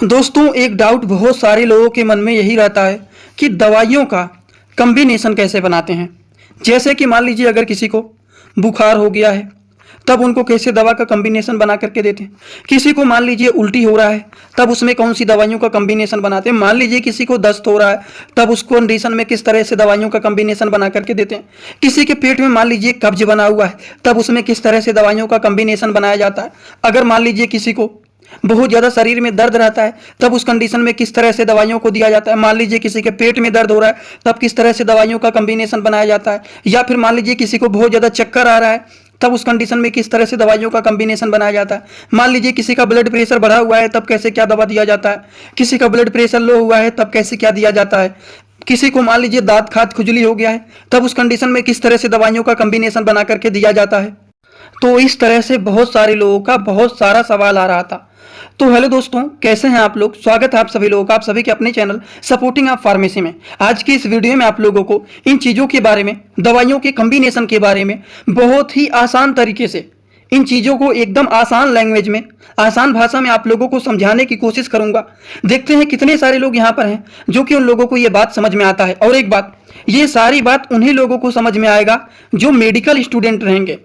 दोस्तों, एक डाउट बहुत सारे लोगों के मन में यही रहता है कि दवाइयों का कॉम्बिनेशन कैसे बनाते हैं। जैसे कि मान लीजिए अगर किसी को बुखार हो गया है तब उनको कैसे दवा का कॉम्बिनेशन बना करके देते हैं। किसी को मान लीजिए उल्टी हो रहा है तब उसमें कौन सी दवाइयों का कॉम्बिनेशन बनाते हैं। मान लीजिए किसी को दस्त हो रहा है तब उस कंडीशन में किस तरह से दवाइयों का कॉम्बिनेशन बना करके देते हैं। किसी के पेट में मान लीजिए कब्ज बना हुआ है तब उसमें किस तरह से दवाइयों का कॉम्बिनेशन बनाया जाता है। अगर मान लीजिए किसी को बहुत ज़्यादा शरीर में दर्द रहता है तब उस कंडीशन में किस तरह से दवाइयों को दिया जाता है। मान लीजिए किसी के पेट में दर्द हो रहा है तब किस तरह से दवाइयों का कॉम्बिनेशन बनाया जाता है। या फिर मान लीजिए किसी को बहुत ज़्यादा चक्कर आ रहा है तब उस कंडीशन में किस तरह से दवाइयों का कॉम्बिनेशन बनाया जाता है। मान लीजिए किसी का ब्लड प्रेशर बढ़ा हुआ है तब कैसे क्या दवा दिया जाता है। किसी का ब्लड प्रेशर लो हुआ है तब कैसे क्या दिया जाता है। किसी को मान लीजिए दांत खाद खुजली हो गया है तब उस कंडीशन में किस तरह से दवाइयों का कॉम्बिनेशन बना करके दिया जाता है। तो इस तरह से बहुत सारे लोगों का बहुत सारा सवाल आ रहा था। तो हेलो दोस्तों, कैसे हैं आप लोग। स्वागत है आप सभी लोगों का, आप सभी के अपने चैनल सपोर्टिंग आप फार्मेसी में। आज की इस वीडियो में आप लोगों को इन चीज़ों के बारे में, दवाइयों के कॉम्बिनेशन के बारे में बहुत ही आसान तरीके से, इन चीज़ों को एकदम आसान लैंग्वेज में, आसान भाषा में आप लोगों को समझाने की कोशिश करूंगा। देखते हैं कितने सारे लोग यहाँ पर हैं जो कि उन लोगों को ये बात समझ में आता है। और एक बात, ये सारी बात उन्हीं लोगों को समझ में आएगा जो मेडिकल स्टूडेंट रहेंगे।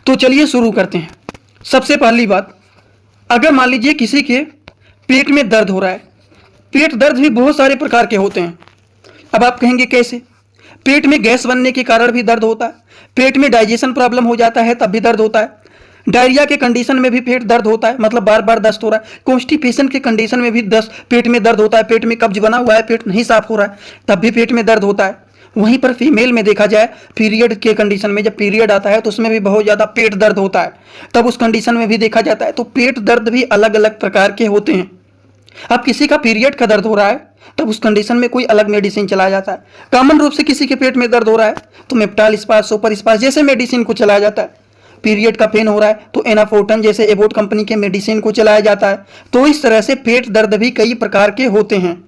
तो चलिए शुरू करते हैं। सबसे पहली बात, अगर मान लीजिए किसी के पेट में दर्द हो रहा है, पेट दर्द भी बहुत सारे प्रकार के होते हैं। अब आप कहेंगे कैसे। पेट में गैस बनने के कारण भी दर्द होता है, पेट में डाइजेशन प्रॉब्लम हो जाता है तब भी दर्द होता है, डायरिया के कंडीशन में भी पेट दर्द होता है, मतलब बार बार दस्त हो रहा है, कॉन्स्टिपेशन के कंडीशन में भी पेट में दर्द होता है, पेट में कब्ज बना हुआ है, पेट नहीं साफ हो रहा है तब भी पेट में दर्द होता है। वहीं पर फीमेल में देखा जाए, पीरियड के कंडीशन में, जब पीरियड आता है तो उसमें भी बहुत ज़्यादा पेट दर्द होता है, तब उस कंडीशन में भी देखा जाता है। तो पेट दर्द भी अलग अलग प्रकार के होते हैं। अब किसी का पीरियड का दर्द हो रहा है तब उस कंडीशन में कोई अलग मेडिसिन चलाया जाता है। कॉमन रूप से किसी के पेट में दर्द हो रहा है तो मेप्टाल स्पास, सुपर स्पास जैसे मेडिसिन को चलाया जाता है। पीरियड का पेन हो रहा है तो एनाफोर्टन जैसे एबोट कंपनी के मेडिसिन को चलाया जाता है। तो इस तरह से पेट दर्द भी कई प्रकार के होते हैं।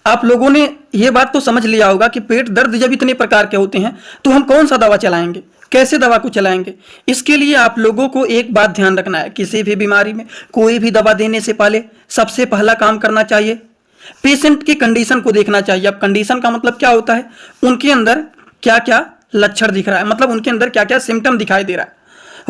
आप लोगों ने यह बात तो समझ लिया होगा कि पेट दर्द जब इतने प्रकार के होते हैं तो हम कौन सा दवा चलाएंगे, कैसे दवा को चलाएंगे। इसके लिए आप लोगों को एक बात ध्यान रखना है, किसी भी बीमारी में कोई भी दवा देने से पहले सबसे पहला काम करना चाहिए, पेशेंट की कंडीशन को देखना चाहिए। अब कंडीशन का मतलब क्या होता है, उनके अंदर क्या क्या लक्षण दिख रहा है, मतलब उनके अंदर क्या क्या सिम्टम दिखाई दे रहा है।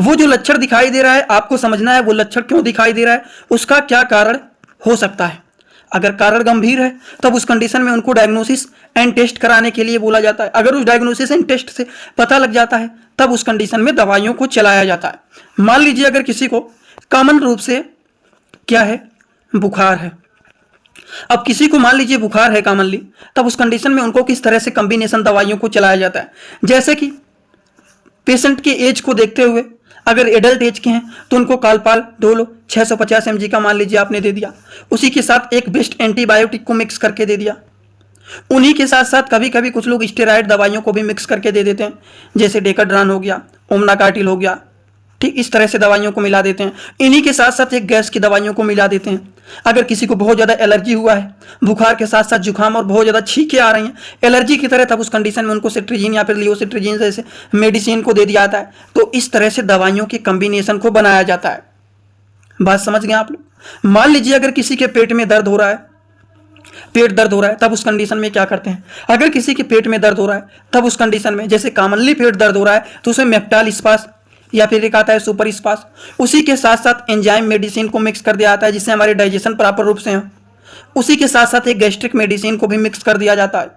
वो जो लक्षण दिखाई दे रहा है आपको समझना है वो लक्षण क्यों दिखाई दे रहा है, उसका क्या कारण हो सकता है। अगर कारण गंभीर है तब उस कंडीशन में उनको डायग्नोसिस एंड टेस्ट कराने के लिए बोला जाता है। अगर उस डायग्नोसिस एंड टेस्ट से पता लग जाता है तब उस कंडीशन में दवाइयों को चलाया जाता है। मान लीजिए अगर किसी को कॉमन रूप से क्या है, बुखार है। अब किसी को मान लीजिए बुखार है कॉमनली, तब उस कंडीशन में उनको किस तरह से कॉम्बिनेशन दवाइयों को चलाया जाता है। जैसे कि पेशेंट के एज को देखते हुए, अगर एडल्ट एज के हैं तो उनको कालपाल डोलो 650 mg का मान लीजिए आपने दे दिया, उसी के साथ एक बेस्ट एंटीबायोटिक को मिक्स करके दे दिया। उन्हीं के साथ साथ कभी कभी कुछ लोग स्टेरॉइड दवाइयों को भी मिक्स करके दे देते हैं, जैसे डेकाड्रान हो गया, ओमनाकार्टिल हो गया, ठीक इस तरह से दवाइयों को मिला देते हैं। इन्हीं के साथ साथ एक गैस की दवाइयों को मिला देते हैं। अगर किसी को बहुत ज़्यादा एलर्जी हुआ है, बुखार के साथ साथ जुकाम और बहुत ज़्यादा छींकें आ रही हैं एलर्जी की तरह, तब उस कंडीशन में उनको सिट्रीजिन या फिर लियोसिट्रीजिन जैसे मेडिसिन को दे दिया जाता है। तो इस तरह से दवाइयों के कॉम्बिनेशन को बनाया जाता है। बात समझ गए आप लोग। मान लीजिए अगर किसी के पेट में दर्द हो रहा है, पेट दर्द हो रहा है, तब उस कंडीशन में क्या करते हैं। अगर किसी के पेट में दर्द हो रहा है तब उस कंडीशन में, जैसे कॉमनली पेट दर्द हो रहा है तो उसमें मेप्टाल स्पास या फिर एक आता है सुपर स्पास, उसी के साथ साथ एंजाइम मेडिसिन को मिक्स कर दिया जाता है जिससे हमारे डाइजेशन प्रॉपर रूप से हो। उसी के साथ साथ एक गैस्ट्रिक मेडिसिन को भी मिक्स कर दिया जाता है।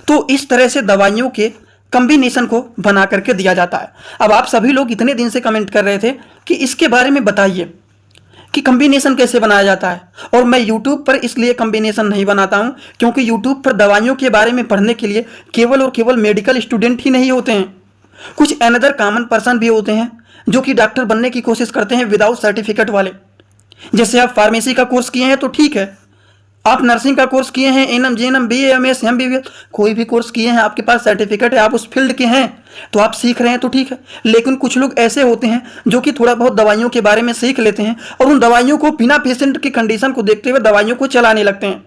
तो इस तरह से दवाइयों के कॉम्बिनेशन को बना करके दिया जाता है। अब आप सभी लोग इतने दिन से कमेंट कर रहे थे कि इसके बारे में बताइए कि कॉम्बिनेशन कैसे बनाया जाता है। और मैं YouTube पर इसलिए कॉम्बिनेशन नहीं बनाता हूं क्योंकि YouTube पर दवाइयों के बारे में पढ़ने के लिए केवल और केवल मेडिकल स्टूडेंट ही नहीं होते हैं, कुछ अनदर कॉमन पर्सन भी होते हैं जो कि डॉक्टर बनने की कोशिश करते हैं विदाउट सर्टिफिकेट वाले। जैसे आप फार्मेसी का कोर्स किए हैं तो ठीक है, आप नर्सिंग का कोर्स किए हैं, NM JNM BA MS MBBS कोई भी कोर्स किए हैं, आपके पास सर्टिफिकेट है, आप उस फील्ड के हैं तो आप सीख रहे हैं तो ठीक है। लेकिन कुछ लोग ऐसे होते हैं जो कि थोड़ा बहुत दवाइयों के बारे में सीख लेते हैं और उन दवाइयों को बिना पेशेंट की कंडीशन को देखते हुए दवाइयों को चलाने लगते हैं।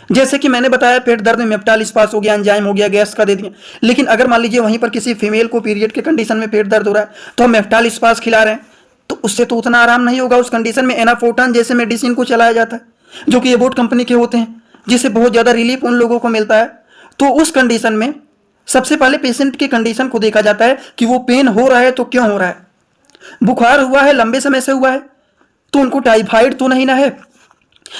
जैसे कि मैंने बताया पेट दर्द में मेप्टाल स्पास हो गया, एंजाइम हो गया, गैस का दे दिया। लेकिन अगर मान लीजिए वहीं पर किसी फीमेल को पीरियड के कंडीशन में पेट दर्द हो रहा है तो हम मेप्टाल स्पास खिला रहे हैं तो उससे तो उतना आराम नहीं होगा। उस कंडीशन में एनाफोर्टन जैसे मेडिसिन को चलाया जाता है। जो कि एबोट कंपनी के होते हैं, जिससे बहुत ज़्यादा रिलीफ उन लोगों को मिलता है। तो उस कंडीशन में सबसे पहले पेशेंट की कंडीशन को देखा जाता है कि वो पेन हो रहा है तो क्यों हो रहा है। बुखार हुआ है, लंबे समय से हुआ है, तो उनको टाइफाइड तो नहीं ना है।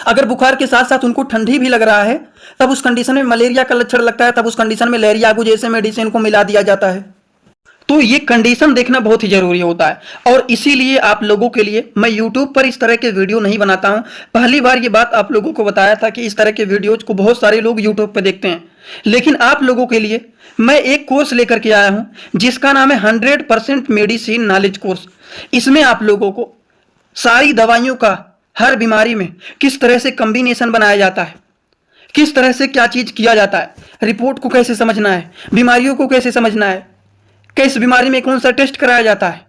अगर बुखार के साथ साथ उनको ठंडी भी लग रहा है, तब उस कंडीशन में मलेरिया का लक्षण लगता है, तब उस कंडीशन में लेरियागो जैसे मेडिसिन को मिला दिया जाता है। तो ये कंडीशन देखना बहुत ही जरूरी होता है और इसीलिए आप लोगों के लिए मैं YouTube पर इस तरह के वीडियो नहीं बनाता हूं। पहली बार ये बात आप लोगों को बताया था कि इस तरह के वीडियोज को बहुत सारे लोग YouTube पर देखते हैं, लेकिन आप लोगों के लिए मैं एक कोर्स लेकर के आया हूं जिसका नाम है 100% मेडिसिन नॉलेज कोर्स। इसमें आप लोगों को सारी दवाइयों का हर बीमारी में किस तरह से कॉम्बिनेशन बनाया जाता है, किस तरह से क्या चीज किया जाता है, रिपोर्ट को कैसे समझना है, बीमारियों को कैसे समझना है, किस बीमारी में कौन सा टेस्ट कराया जाता है,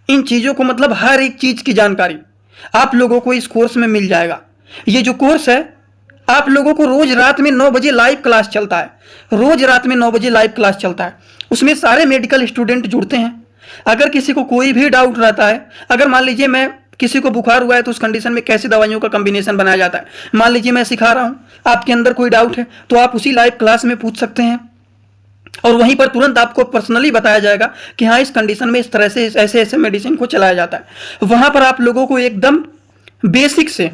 इन चीज़ों को मतलब हर एक चीज़ की जानकारी आप लोगों को इस कोर्स में मिल जाएगा। ये जो कोर्स है आप लोगों को रोज रात में 9 बजे लाइव क्लास चलता है, रोज रात में 9 बजे लाइव क्लास चलता है। उसमें सारे मेडिकल स्टूडेंट जुड़ते हैं। अगर किसी को कोई भी डाउट रहता है, अगर मान लीजिए मैं किसी को बुखार हुआ है तो उस कंडीशन में कैसे दवाइयों का कॉम्बिनेशन बनाया जाता है, मान लीजिए मैं सिखा रहा हूँ, आपके अंदर कोई डाउट है तो आप उसी लाइव क्लास में पूछ सकते हैं और वहीं पर तुरंत आपको पर्सनली बताया जाएगा कि हाँ इस कंडीशन में इस तरह से ऐसे ऐसे मेडिसिन को चलाया जाता है। वहाँ पर आप लोगों को एकदम बेसिक से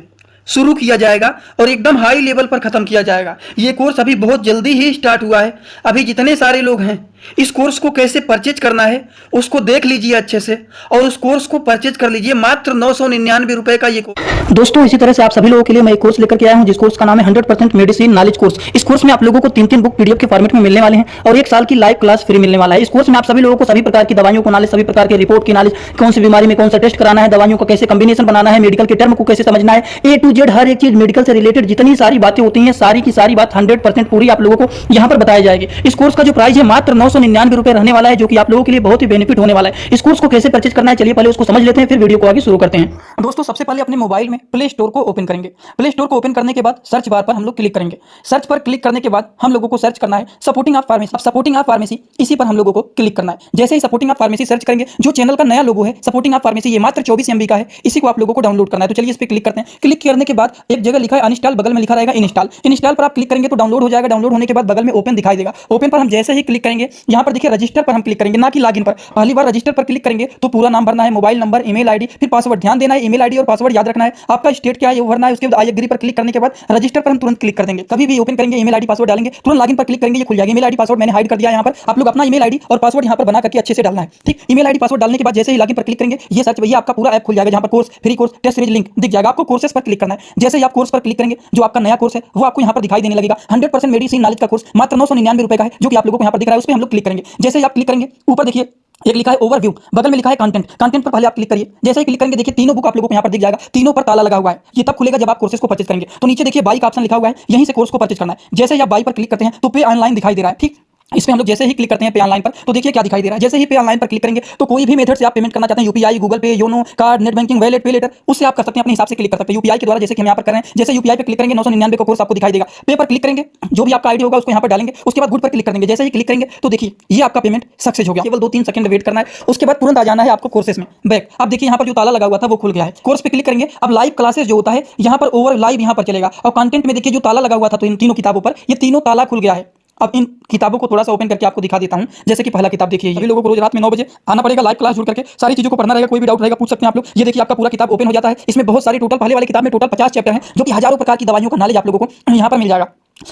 शुरू किया जाएगा और एकदम हाई लेवल पर ख़त्म किया जाएगा। ये कोर्स अभी बहुत जल्दी ही स्टार्ट हुआ है। अभी जितने सारे लोग हैं इस कोर्स को कैसे परचेज करना है उसको देख लीजिए अच्छे से और उस कोर्स को परचेज कर लीजिए। मात्र 999 रुपए का ये कोर्स। दोस्तों इसी तरह से आप सभी लोगों के लिए मैं एक कोर्स लेकर के आया हूं जिस कोर्स का नाम है 100% मेडिसिन नॉलेज कोर्स। इस कोर्स में आप लोगों को 3 बुक पीडीएफ के फॉर्मेट में मिलने वाले हैं और 1 साल की लाइव क्लास फ्री मिलने वाला है। इस कोर्स में आप सभी लोगों को सभी प्रकार की दवाइयों को नॉलेज, सभी प्रकार के रिपोर्ट की नॉलेज, कौन सी बीमारी में कौन सा टेस्ट कराना है, दवाइयों का कैसे कॉम्बिनेशन बनाना है, मेडिकल के टर्म को कैसे समझना है, A to Z हर एक चीज मेडिकल से रिलेटेड जितनी सारी बातें होती हैं सारी की सारी बात 100% पूरी आप लोगों को यहाँ पर बताई जाएगी। इस कोर्स का जो प्राइस है मात्र 999 रुपए रहने वाला है, जो कि आप लोगों के लिए बहुत ही बेनिफिट होने वाला है। इस कोर्स को कैसे परचेज करना है चलिए पहले उसको समझ लेते हैं, फिर वीडियो को आगे शुरू करते हैं। दोस्तों सबसे पहले अपने मोबाइल में प्ले स्टोर को ओपन करेंगे। प्ले स्टोर को ओपन करने के बाद सर्च बार पर हम लोग क्लिक करेंगे। सर्च पर क्लिक करने के बाद हम लोगों को सर्च करना है सपोर्टिंग ऑफ फार्मेसी। अब सपोर्टिंग ऑफ फार्मेसी इसी पर हम लोगों को क्लिक करना है। जैसे ही सपोर्टिंग ऑफ फार्मेसी सर्च करेंगे, जो चैनल का नया लोगो है सपोर्टिंग ऑफ फार्मेसी, ये मात्र 24 MB का है, इसी को आप लोगों को डाउनलोड करना है। तो चलिए इस पर क्लिक करते हैं। क्लिक करने के बाद एक जगह लिखा है अनइंस्टॉल, बगल में लिखा रहेगा इंस्टॉल। इंस्टॉल पर आप क्लिक करेंगे तो डाउनलोड हो जाएगा। डाउनलोड होने के बाद बगल में ओपन दिखाई देगा। ओपन पर हम जैसे ही क्लिक करेंगे, यहाँ पर देखिए रजिस्टर पर हम क्लिक करेंगे, ना कि लॉगिन पर। पहली बार रजिस्टर पर क्लिक करेंगे तो पूरा नाम भरना है, मोबाइल नंबर, ईमेल आईडी, फिर पासवर्ड। ध्यान देना है ईमेल आईडी और पासवर्ड याद रखना है। आपका स्टेट क्या है ये भरना है। उसके बाद आई एग्री पर क्लिक करने के बाद रजिस्टर पर हम तुरंत क्लिक कर देंगे। कभी भी ओपन करेंगे ईमेल आईडी पासवर्ड डालेंगे, तुरंत लॉगिन पर क्लिक करेंगे, ये खुल जाएगा। ईमेल आईडी पासवर्ड मैंने हाइड कर दिया यहाँ पर। आप लोग अपना ईमेल आईडी और पासवर्ड यहाँ पर बना करके अच्छे से डालना है, ठीक। ईमेल आईडी पासवर्ड डालने के बाद जैसे ही लॉगिन पर क्लिक करेंगे, ये सर्च भैया आपका पूरा ऐप खुल जाएगा, जहाँ पर course, free course, test series link दिख जाएगा। आपको कोर्सेस पर क्लिक करना है। जैसे ही आप कोर्स पर क्लिक करेंगे, जो आपका नया कोर्स है वो आपको यहाँ पर दिखाई देने लगेगा। 100% मेडिसिन नॉलेज का कोर्स मात्र 999 रुपए का है, जो कि आप लोगों को यहाँ पर दिख रहा है। उस पर हम लोग क्लिक करेंगे। जैसे ही आप क्लिक करेंगे, ऊपर देखिए एक लिखा है ओवरव्यू, बगल में लिखा है कंटेंट। कंटेंट पर पहले आप क्लिक करिए। जैसे ही क्लिक करेंगे देखिए तीनों बुक आप लोगों को यहाँ पर दिख जाएगा। तीनों पर ताला लगा हुआ है। ये तब खुलेगा जब आप कोर्सेज को परचेज करेंगे। तो नीचे देखिए बाई का ऑप्शन लिखा हुआ है, यहीं से कोर्स को परचेज करना है। जैसे ही आप बाई पर क्लिक करते हैं तो पे ऑनलाइन दिखाई दे रहा है, ठीक। इस पे हम लोग जैसे ही क्लिक करते हैं पे ऑनलाइन पर, तो देखिए क्या दिखाई दे रहा है। जैसे ही पे ऑनलाइन पर क्लिक करेंगे तो कोई भी मेथड से आप पेमेंट करना चाहते हैं, यूपीआई, गूगल पे, YONO, card, net banking, wallet, पे लेटर, उससे आप कर सकते हैं, अपने हिसाब से क्लिक कर सकते हैं। यूपीआई के द्वारा जैसे कि हम यहाँ पर कर रहे हैं। जैसे यूपीआई पे क्लिक करेंगे 999 का कोर्स आपको दिखाई देगा। पे पर क्लिक करेंगे, जो भी आपका आईडी होगा उसको यहाँ पर डालेंगे। उसके बाद गुड पर क्लिक करेंगे। जैसे ही क्लिक करेंगे तो देखिए ये आपका पेमेंट सक्सेस हो गया। केवल 2-3 सेकंड वेट करना है, उसके बाद तुरंत आ जाना है आपको कोर्सेज में बैक। अब देखिए यहाँ पर जो ताला लगा हुआ था वो खुल गया है। कोर्स पे क्लिक करेंगे। अब लाइव क्लासेस जो होता है यहाँ पर ओवर लाइव यहाँ पर चलेगा। और कंटेंट में देखिए जो ताला लगा हुआ था तो इन तीनों किताबों पर, ये तीनों ताला खुल गया है। अब इन किताबों को थोड़ा सा ओपन करके आपको दिखा देता हूं। जैसे कि पहला किताब देखिए, सभी लोगों को रोज रात में 9 बजे आना पड़ेगा, लाइव क्लास जुड़ करके सारी चीजों को पढ़ना रहेगा। कोई भी डाउट रहेगा पूछ सकते हैं आप लोग। ये देखिए आपका पूरा किताब ओपन हो जाता है। इसमें बहुत सारी टोटल, पहले वाली किताब में टोटल 50 चैप्टर हैं, जो कि हजारों प्रकार की दवाइयों का नॉलेज आप लोगों को यहाँ पर मिल जाएगा।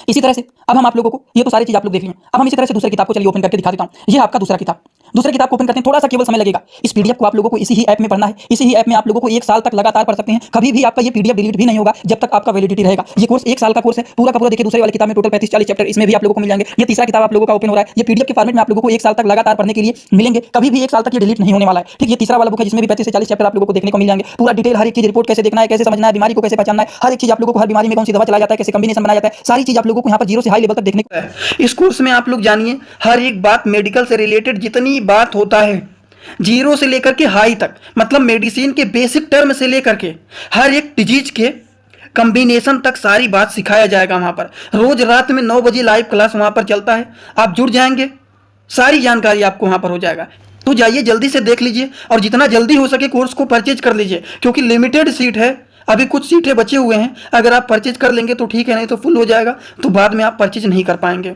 इसी तरह से अब हम आप लोगों को, ये तो सारी चीज आप लोग देख लिए। अब हम इसी तरह से दूसरी किताब को चलिए ओपन करके दिखा देता हूँ। ये आपका दूसरा किताब। दूसरी किताब को ओपन करते हैं, थोड़ा सा केवल समय लगेगा। इस पीडीएफ को आप लोगों को इसी ही ऐप में पढ़ना है। इसी ही ऐप में आप लोगों को 1 साल तक लगातार पढ़ सकते हैं। कभी भी आपका ये पीडीएफ डिलीट भी नहीं होगा जब तक आपका वैलिडिटी रहेगा। ये कोर्स 1 साल का कोर्स है पूरा का पूरा। देखिए दूसरी वाली किताब में टोटल 35-40 चैप्टर इसमें भी आप लोगों को मिल जाएंगे। ये तीसरा किताब आप लोगों का ओपन हो रहा है। ये पीडीएफ के फॉर्मेट में आप लोगों को 1 साल तक लगातार पढ़ने के लिए मिलेंगे। कभी भी 1 साल तक ये डिलीट नहीं होने वाला है, ठीक। ये तीसरा वाला बुक है जिसमें भी 35 से 40 चैप्टर आप लोगों को देखने को मिल जाएंगे। पूरा डिटेल हर एक चीज, रिपोर्ट कैसे देखना है, कैसे समझना है, बीमारी को कैसे पहचानना है, हर एक चीज आप लोगों को, हर बीमारी में कौन सी दवा चलाया जाता है, कैसे कॉम्बिनेशन बनाया जाता है, सारी चीज आप लोगों को यहाँ पर 0 से हाई लेवल तक देखने को। इस कोर्स में आप लोग जानिए हर एक बात मेडिकल से रिलेटेड जितनी बात होता है, 0 से लेकर के हाई तक, मतलब मेडिसिन के बेसिक टर्म से लेकर के हर एक डिजीज के कॉम्बिनेशन तक सारी बात सिखाया जाएगा। वहां पर रोज रात में 9 बजे लाइव क्लास वहां पर चलता है। आप जुड़ जाएंगे, सारी जानकारी आपको वहां पर हो जाएगा। तो जाइए जल्दी से देख लीजिए और जितना जल्दी हो सके कोर्स को परचेज कर लीजिए, क्योंकि लिमिटेड सीट है। अभी कुछ सीटें बचे हुए हैं, अगर आप परचेज कर लेंगे तो ठीक है, नहीं तो फुल हो जाएगा, तो बाद में आप परचेज नहीं कर पाएंगे।